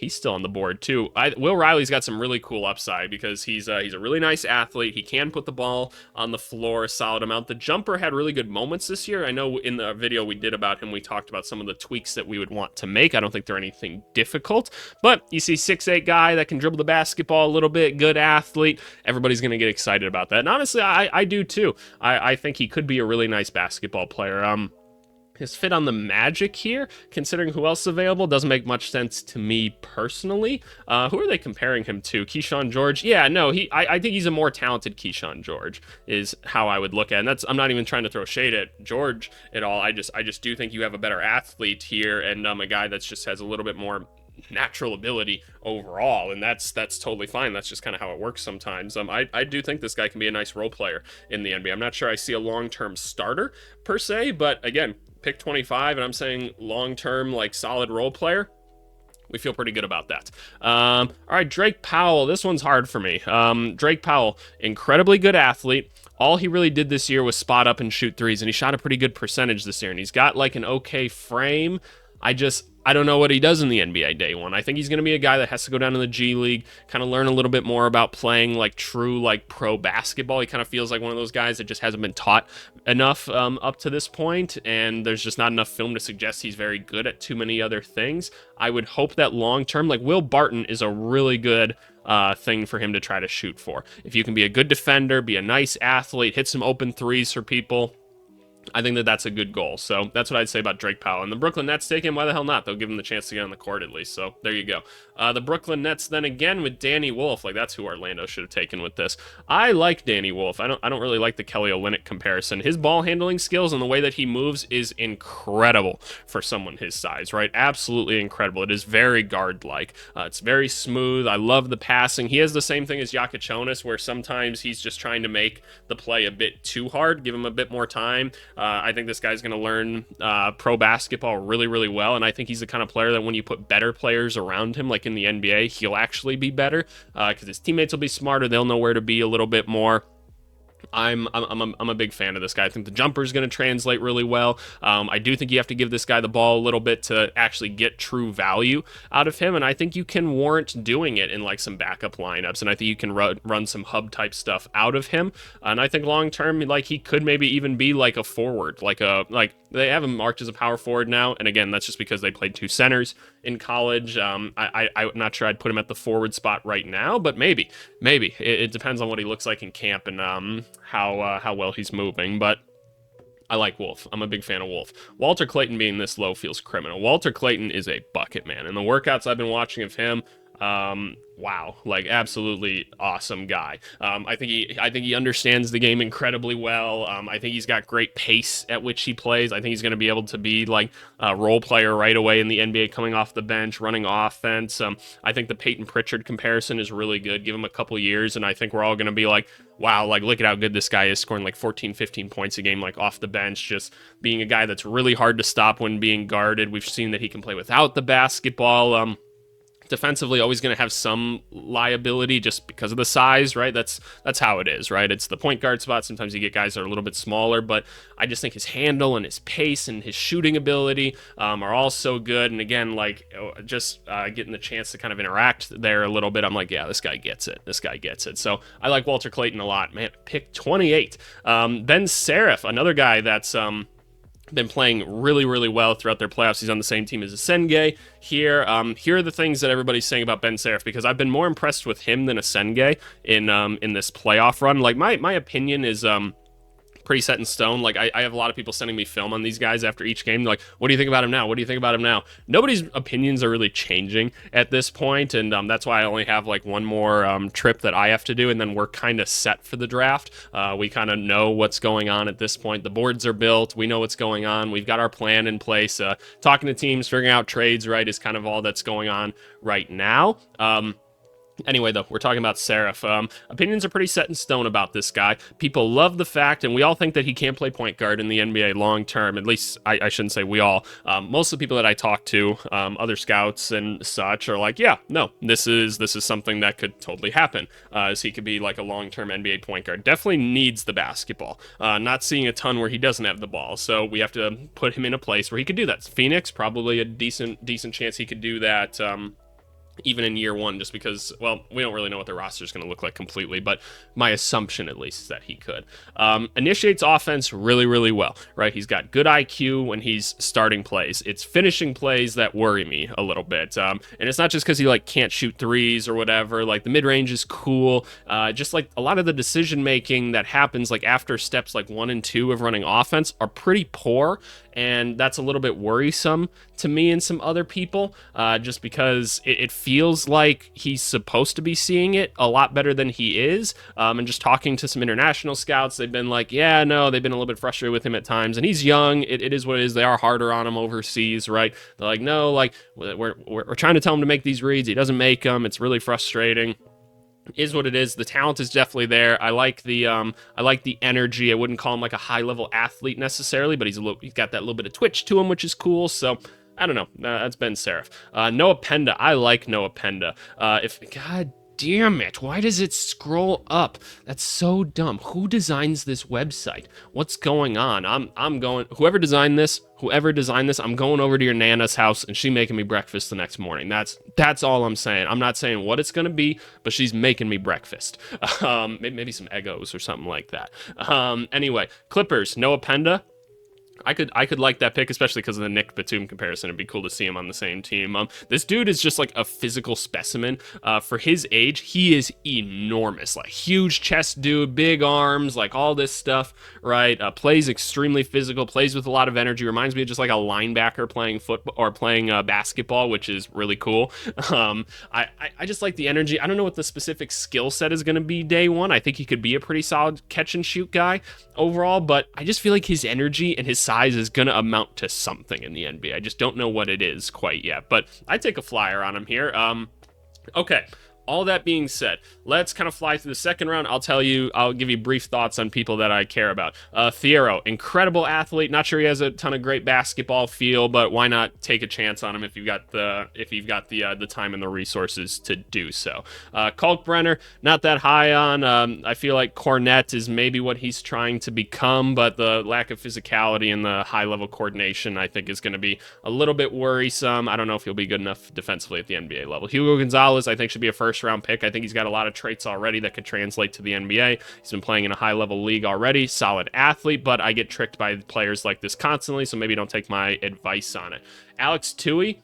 A: he's still on the board, too. Will Riley's got some really cool upside because he's a really nice athlete. He can put the ball on the floor a solid amount. The jumper had really good moments this year. I know in the video we did about him, we talked about some of the tweaks that we would want to make. I don't think they're anything difficult, but you see 6'8" guy that can dribble the basketball a little bit, good athlete, everybody's going to get excited about that. And honestly, I do too. I think he could be a really nice basketball player. His fit on the Magic here, considering who else is available, doesn't make much sense to me personally. Who are they comparing him to? Keyshawn George? Yeah, no, I think he's a more talented Keyshawn George, is how I would look at it. And that's, I'm not even trying to throw shade at George at all. I just do think you have a better athlete here, and a guy that just has a little bit more natural ability overall, and that's totally fine. That's just kind of how it works sometimes. I do think this guy can be a nice role player in the NBA. I'm not sure I see a long-term starter per se, but again, pick 25, and I'm saying long-term, like, solid role player. We feel pretty good about that. All right, Drake Powell. This one's hard for me. Drake Powell, incredibly good athlete. All he really did this year was spot up and shoot threes, and he shot a pretty good percentage this year, and he's got like an okay frame. I don't know what he does in the NBA day one. I think he's going to be a guy that has to go down to the G League, kind of learn a little bit more about playing like true like pro basketball. He kind of feels like one of those guys that just hasn't been taught enough up to this point, and there's just not enough film to suggest he's very good at too many other things. I would hope that long term, like Will Barton is a really good thing for him to try to shoot for. If you can be a good defender, be a nice athlete, hit some open threes for people, I think that's a good goal. So that's what I'd say about Drake Powell. And the Brooklyn Nets take him. Why the hell not? They'll give him the chance to get on the court at least. So there you go. The Brooklyn Nets then again with Danny Wolf. Like, that's who Orlando should have taken with this. I like Danny Wolf. I don't really like the Kelly Olynyk comparison. His ball handling skills and the way that he moves is incredible for someone his size, right? Absolutely incredible. It is very guard-like. It's very smooth. I love the passing. He has the same thing as Jokic, where sometimes he's just trying to make the play a bit too hard, give him a bit more time. I think this guy's going to learn pro basketball really, really well, and I think he's the kind of player that when you put better players around him, like in the NBA, he'll actually be better because his teammates will be smarter. They'll know where to be a little bit more. I'm a big fan of this guy. I think the jumper is going to translate really well. I do think you have to give this guy the ball a little bit to actually get true value out of him, and I think you can warrant doing it in like some backup lineups, and I think you can run some hub type stuff out of him. And I think long term, like he could maybe even be like a forward, like they have him marked as a power forward now, and again that's just because they played two centers in college. I'm not sure I'd put him at the forward spot right now, but maybe it depends on what he looks like in camp and how well he's moving. But I like Wolf. I'm a big fan of Wolf. Walter Clayton being this low feels criminal. Walter Clayton is a bucket, man, and the workouts I've been watching of him, wow, like absolutely awesome guy. I think he understands the game incredibly well. I think he's got great pace at which he plays. I think he's going to be able to be like a role player right away in the NBA, coming off the bench, running offense. I think the Peyton Pritchard comparison is really good. Give him a couple years, and I think we're all going to be like, wow, like look at how good this guy is, scoring like 14, 15 points a game, like off the bench, just being a guy that's really hard to stop when being guarded. We've seen that he can play without the basketball. Defensively, always going to have some liability just because of the size, right? That's how it is, right? It's the point guard spot. Sometimes you get guys that are a little bit smaller, but I just think his handle and his pace and his shooting ability are all so good. And again, like just getting the chance to kind of interact there a little bit, I'm like, yeah, this guy gets it. This guy gets it. So I like Walter Clayton a lot, man. Pick 28. Ben Seraph, another guy that's been playing really, really well throughout their playoffs. He's on the same team as Asenge here. Here are the things that everybody's saying about Ben Seraph, because I've been more impressed with him than Asenge in this playoff run. Like my opinion is pretty set in stone. Like I have a lot of people sending me film on these guys after each game. They're like, what do you think about him now? What do you think about him now? Nobody's opinions are really changing at this point, and that's why I only have like one more trip that I have to do, and then we're kind of set for the draft. We kind of know what's going on at this point. The boards are built. We know what's going on. We've got our plan in place. Talking to teams, figuring out trades, right, is kind of all that's going on right now. Anyway, though, we're talking about Seraph. Opinions are pretty set in stone about this guy. People love the fact, and we all think that he can play point guard in the NBA long term. At least, I shouldn't say we all. Most of the people that I talk to, other scouts and such, are like, yeah, no, this is something that could totally happen. As he could be like a long-term NBA point guard. Definitely needs the basketball. Not seeing a ton where he doesn't have the ball, so we have to put him in a place where he could do that. Phoenix, probably a decent chance he could do that. Even in year one, just because, well, we don't really know what the roster is going to look like completely, but my assumption, at least, is that he could. Initiates offense really, really well, right? He's got good IQ when he's starting plays. It's finishing plays that worry me a little bit. And it's not just because he, like, can't shoot threes or whatever. Like, the mid-range is cool. Just, like, a lot of the decision-making that happens, like, after steps, like, 1 and 2 of running offense are pretty poor, and that's a little bit worrisome to me and some other people, just because it feels like he's supposed to be seeing it a lot better than he is. And just talking to some international scouts, they've been like, yeah, no, they've been a little bit frustrated with him at times, and he's young. It is what it is. They are harder on him overseas, right? They're like, no, like we're trying to tell him to make these reads. He doesn't make them. It's really frustrating. Is what it is. The talent is definitely there. I like the energy. I wouldn't call him like a high level athlete necessarily, but he's got that little bit of twitch to him, which is cool. So I don't know. That's Ben Seraph. Noah Penda. I like Noah Penda. God damn it, why does it scroll up? That's so dumb. Who designs this website? What's going on? I'm going, whoever designed this, I'm going over to your Nana's house and she making me breakfast the next morning. That's all I'm saying. I'm not saying what it's gonna be, but she's making me breakfast. Maybe some Eggos or something like that. Anyway, Clippers, Noah Penda. I could like that pick, especially because of the Nick Batum comparison. It'd be cool to see him on the same team. This dude is just like a physical specimen. For his age, he is enormous. Like huge chest dude, big arms, like all this stuff, right? Plays extremely physical, plays with a lot of energy. Reminds me of just like a linebacker playing football or playing basketball, which is really cool. I just like the energy. I don't know what the specific skill set is going to be day one. I think he could be a pretty solid catch and shoot guy overall, but I just feel like his energy and his size is going to amount to something in the NBA. I just don't know what it is quite yet, but I take a flyer on him here. Okay, All that being said, let's kind of fly through the second round. I'll give you brief thoughts on people that I care about. Thiero, incredible athlete. Not sure he has a ton of great basketball feel, but why not take a chance on him if you've got the time and the resources to do so. Kalkbrenner, not that high on. I feel like Cornette is maybe what he's trying to become, but the lack of physicality and the high level coordination, I think, is going to be a little bit worrisome. I don't know if he'll be good enough defensively at the NBA level. Hugo Gonzalez, I think, should be a first round pick. I think he's got a lot of traits already that could translate to the NBA. He's been playing in a high level league already, solid athlete, but I get tricked by players like this constantly, so maybe don't take my advice on it. Alex Tui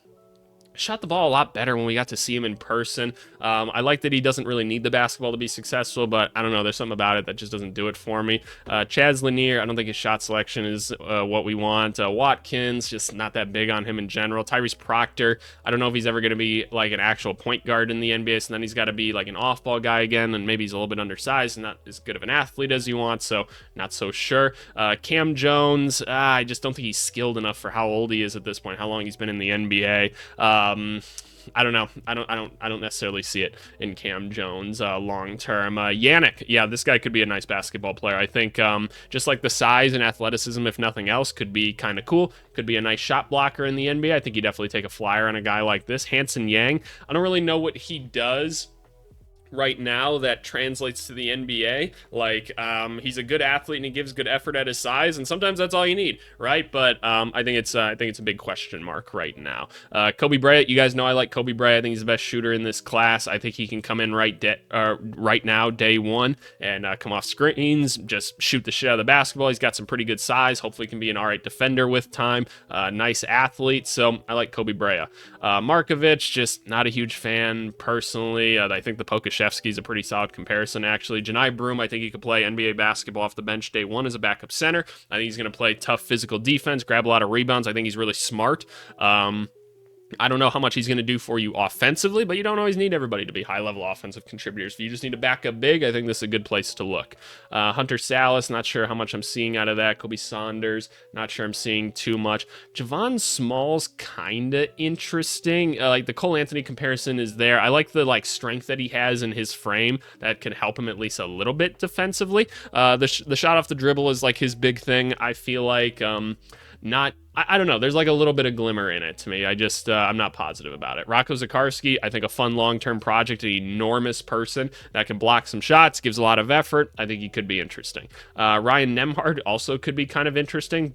A: shot the ball a lot better when we got to see him in person. I like that he doesn't really need the basketball to be successful, but I don't know, there's something about it that just doesn't do it for me. Chaz Lanier, I don't think his shot selection is what we want. Watkins, just not that big on him in general. Tyrese Proctor, I don't know if he's ever going to be like an actual point guard in the NBA, so then he's got to be like an off-ball guy again, and maybe he's a little bit undersized and not as good of an athlete as you want, so not so sure. Cam Jones, I just don't think he's skilled enough for how old he is at this point, how long he's been in the NBA. I don't know. I don't necessarily see it in Cam Jones long term. Yannick, yeah, this guy could be a nice basketball player. I think just like the size and athleticism, if nothing else, could be kind of cool. Could be a nice shot blocker in the NBA. I think you definitely take a flyer on a guy like this. Hanson Yang, I don't really know what he does right now that translates to the NBA. Like, he's a good athlete and he gives good effort at his size, and sometimes that's all you need, right? But I think it's a big question mark right now. Kobe Bryant, you guys know I like Kobe Bryant. I think he's the best shooter in this class. I think he can come in right now, day one, and come off screens, just shoot the shit out of the basketball. He's got some pretty good size. Hopefully can be an all right defender with time. Nice athlete, so I like Kobe Bryant. Markovic, just not a huge fan personally. I think the Pokashevsky's a pretty solid comparison, actually. Janai Broom, I think he could play NBA basketball off the bench day one as a backup center. I think he's going to play tough physical defense, grab a lot of rebounds. I think he's really smart. I don't know how much he's going to do for you offensively, but you don't always need everybody to be high-level offensive contributors. If you just need a backup big, I think this is a good place to look. Hunter Salas, not sure how much I'm seeing out of that. Kobe Saunders, not sure I'm seeing too much. Javon Small's kind of interesting. Like the Cole Anthony comparison is there. I like the strength that he has in his frame that can help him at least a little bit defensively. The shot off the dribble is like his big thing. I feel like I don't know. There's like a little bit of glimmer in it to me. I'm not positive about it. Rocco Zikarsky, I think a fun long-term project, an enormous person that can block some shots, gives a lot of effort. I think he could be interesting. Ryan Nembhard also could be kind of interesting.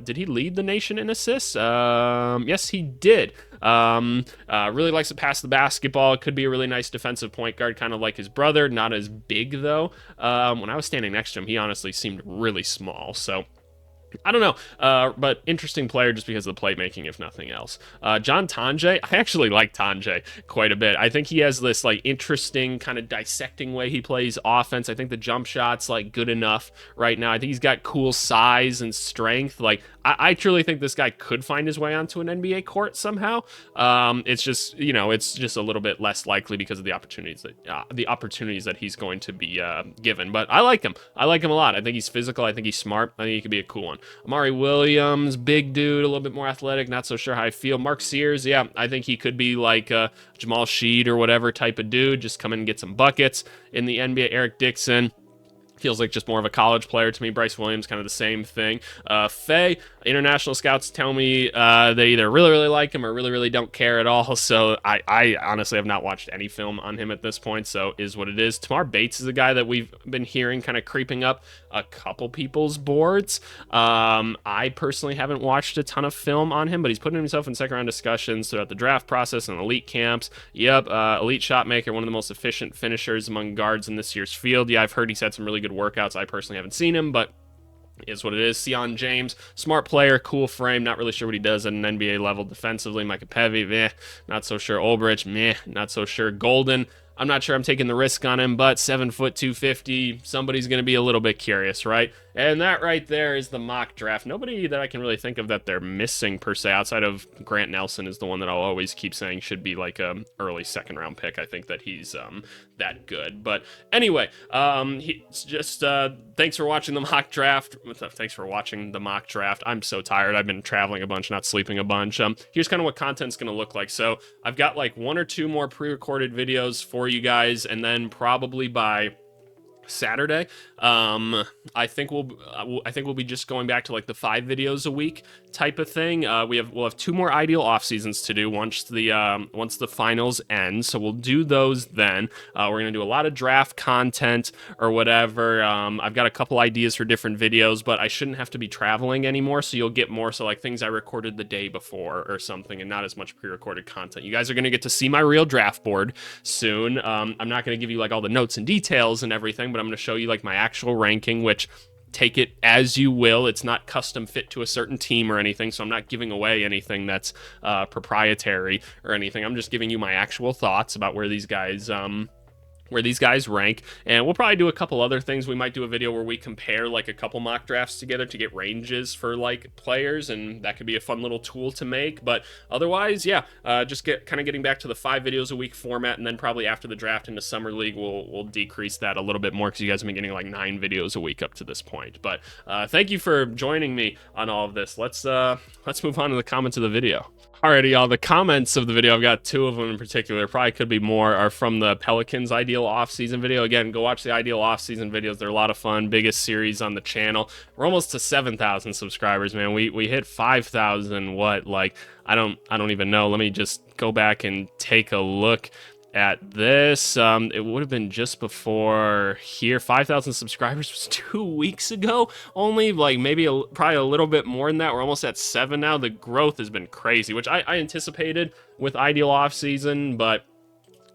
A: Did he lead the nation in assists? Yes, he did. Really likes to pass the basketball. Could be a really nice defensive point guard, kind of like his brother. Not as big, though. When I was standing next to him, he honestly seemed really small, so I don't know, but interesting player just because of the playmaking, if nothing else. John Tonje, I actually like Tonje quite a bit. I think he has this interesting kind of dissecting way he plays offense. I think the jump shot's good enough right now. I think he's got cool size and strength. I truly think this guy could find his way onto an NBA court somehow. It's just a little bit less likely because of the opportunities that he's going to be given. But I like him. I like him a lot. I think he's physical. I think he's smart. I think he could be a cool one. Amari Williams, big dude, a little bit more athletic. Not so sure how I feel. Mark Sears, yeah, I think he could be like a Jamal Sheed or whatever type of dude. Just come in and get some buckets in the NBA. Eric Dixon feels like just more of a college player to me. Bryce Williams, kind of the same thing. Faye, international scouts tell me they either really, really like him or really, really don't care at all. So I honestly have not watched any film on him at this point, so is what it is. Tamar Bates is a guy that we've been hearing kind of creeping up a couple people's boards. I personally haven't watched a ton of film on him, but he's putting himself in second round discussions throughout the draft process and elite camps. Yep, elite shot maker, one of the most efficient finishers among guards in this year's field. Yeah, I've heard he's had some really good workouts. I personally haven't seen him, but is what it is. Sion James, smart player, cool frame, not really sure what he does at an NBA level defensively. Micah Pevy, meh, not so sure. Olbrich, meh, not so sure. Golden, I'm not sure I'm taking the risk on him, but 7 foot 250, somebody's going to be a little bit curious, right? And that right there is the mock draft. Nobody that I can really think of that they're missing per se, outside of Grant Nelson is the one that I'll always keep saying should be like a early second round pick. I think that he's that good. But anyway, he's just thanks for watching the mock draft. Thanks for watching the mock draft. I'm so tired. I've been traveling a bunch, not sleeping a bunch. Here's kind of what content's going to look like. So I've got like 1 or 2 more pre-recorded videos for you guys, and then probably by Saturday, I think we'll be just going back to like the 5 videos a week type of thing. We'll have 2 more ideal off seasons to do once the finals end. So we'll do those then. We're gonna do a lot of draft content or whatever. I've got a couple ideas for different videos, but I shouldn't have to be traveling anymore. So you'll get more. So like things I recorded the day before or something, and not as much pre-recorded content. You guys are gonna get to see my real draft board soon. I'm not gonna give you like all the notes and details and everything, but I'm going to show you like my actual ranking, which take it as you will. It's not custom fit to a certain team or anything, so I'm not giving away anything that's proprietary or anything. I'm just giving you my actual thoughts about where these guys rank, and we'll probably do a couple other things. We might do a video where we compare like a couple mock drafts together to get ranges for like players, and that could be a fun little tool to make. But otherwise, yeah, just getting back to the 5 videos a week format, and then probably after the draft into summer league, we'll decrease that a little bit more because you guys have been getting like 9 videos a week up to this point. But thank you for joining me on all of this. Let's move on to the comments of the video. Alrighty, y'all, the comments of the video, I've got 2 of them in particular, probably could be more, are from the Pelicans Ideal Offseason video. Again, go watch the Ideal Offseason videos. They're a lot of fun. Biggest series on the channel. We're almost to 7,000 subscribers, man. We hit 5,000, what, like, I don't even know. Let me just go back and take a look at this. It would have been just before here. 5,000 subscribers was 2 weeks ago only, like maybe probably a little bit more than that. We're almost at 7 now. The growth has been crazy, which I anticipated with Ideal Off Season, but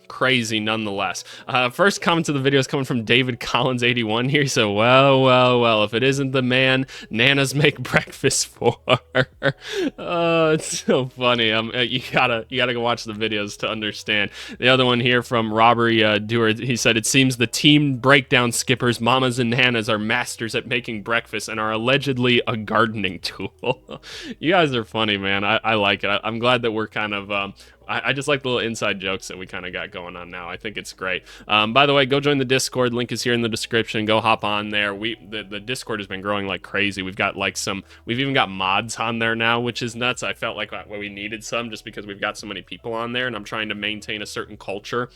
A: crazy nonetheless. First comment to the video is coming from David Collins 81 here. So well, if it isn't the man Nanas make breakfast for. It's so funny. You gotta go watch the videos to understand. The other one here from Robbery Doer, he said, it seems the team breakdown skippers, mamas and nanas, are masters at making breakfast and are allegedly a gardening tool. You guys are funny, man. I like it. I'm glad that we're kind of I just like the little inside jokes that we kind of got going on now. I think it's great. By the way, go join the Discord. Link is here in the description. Go hop on there. The Discord has been growing like crazy. We've got like we've even got mods on there now, which is nuts. I felt like we needed some just because we've got so many people on there, and I'm trying to maintain a certain culture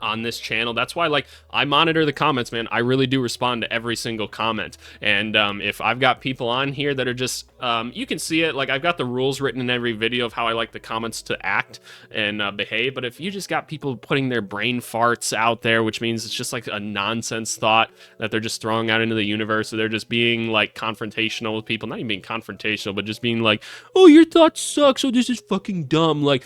A: on this channel. That's why, like, I monitor the comments, man. I really do respond to every single comment. And if I've got people on here that are just you can see it, like I've got the rules written in every video of how I like the comments to act and behave. But if you just got people putting their brain farts out there, which means it's just like a nonsense thought that they're just throwing out into the universe, or they're just being like confrontational with people, not even being confrontational, but just being like, oh, your thoughts suck, so this is fucking dumb, like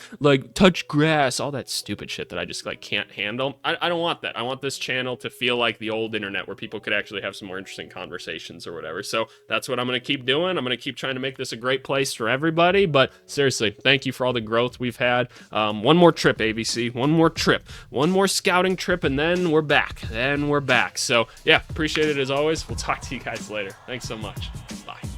A: touch grass, all that stupid shit that I just like can't handle. I don't want that. I want this channel to feel like the old internet where people could actually have some more interesting conversations or whatever. So that's what I'm going to keep doing. I'm going to keep trying to make this a great place for everybody. But seriously, thank you for all the growth we've had. One more trip, ABC. One more trip. One more scouting trip, and then we're back. So yeah, appreciate it as always. We'll talk to you guys later. Thanks so much. Bye.